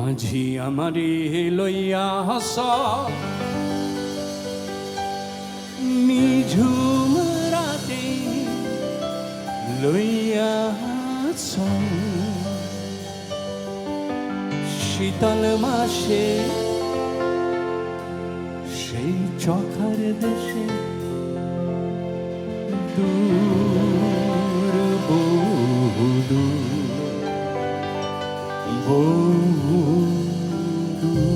মাঝি আমারে লইয়া হাস নিঝুম রাতে লইয়া হাস শীতল মাসে সেই চখার দেশে দূর বহু দূর বহু দূর।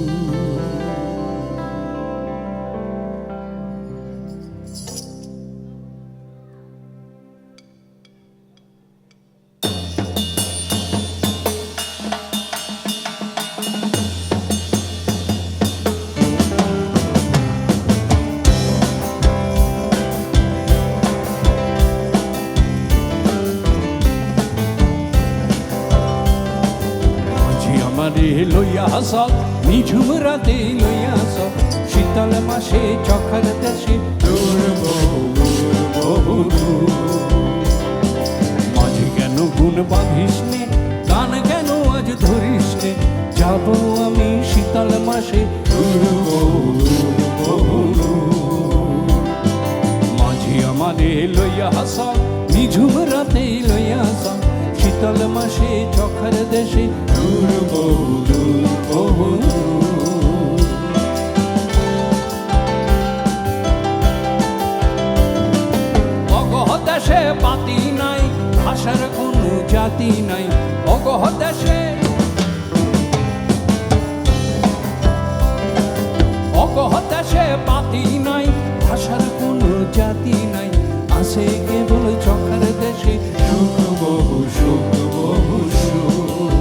আমারে লইয়া হাস নিঝুম রাতে লইয়া হাস শীতল মাসে চখার দেশে দূর বহু দূর। মাঝে কেন গুণ বাঁধিস নে গান কেন আজ ধরিস নে যাব আমি শীতল মাসে দূর বহু দূর। মাঝে আমারে লইয়া হাস নিঝুম রাতে লইয়া হাস শীতল মাসে চখার দেশে দূর বহু দূর বহু দূর। অগহ দেশে পাতি নাই ভাষার কোনো জাতি নাই অগহ দেশে অগহ দেশে পাতি নাই ভাষার কোনো জাতি নাই আছে কেবল চখার দেশে সুখ বহু সুখ বহু সুখ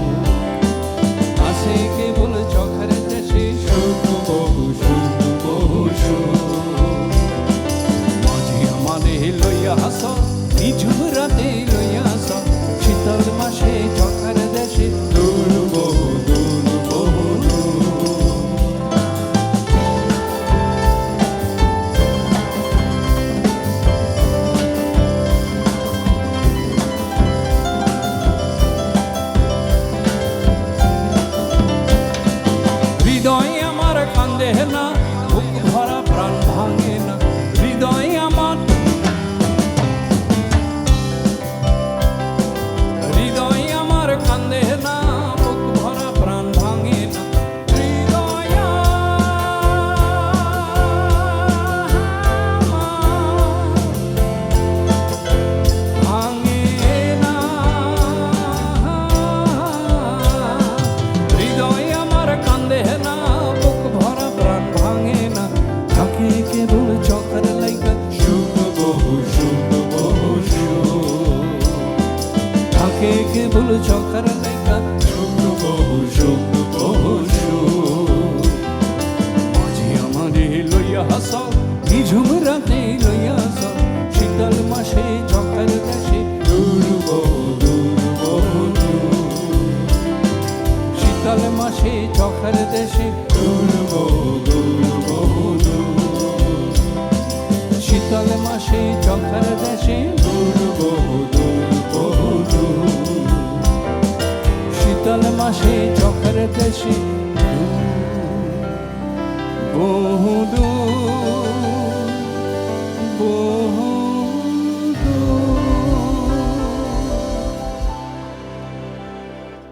আছে কেবল চখার দেশে সুখ বহু সুখ বহু সুখ। মাঝে আমারে লইয়া হাস নিঝুম রাতে লইয়া হাস শীতল মাসে চখার দেশে দূর বহু দূর বহু দূর। হৃদয় আমার কান্দে না বুক ভরা প্রাণ ভাঙে না হৃদয় আমার হৃদয় আমার কান্দে না বুক ভরা প্রাণ ভাঙে না হৃদয় ভাঙে না হৃদয় আমার কান্দে না বুক ভরা প্রাণ ভাঙে না থাকে কেবল চখার লাইগা সুখ বহু সুখ বহু সুখ থাকে কেবল চখার লাইগা সুখ বহু সুখ বহু সুখ। মাঝে আমারে লইয়া হাস নিঝুম রাতে লইয়া হাস শীতল মাসে চখার দেশে দূর বহু দূর বহু দূর। শীতল মাসে চখার দেশে দূর বহু দূর বহু দূর। শীতল মাসে চখার দেশে দূর বহু দূর বহু দূর। শীতল মাসে চখার দেশে বহু দূর বহু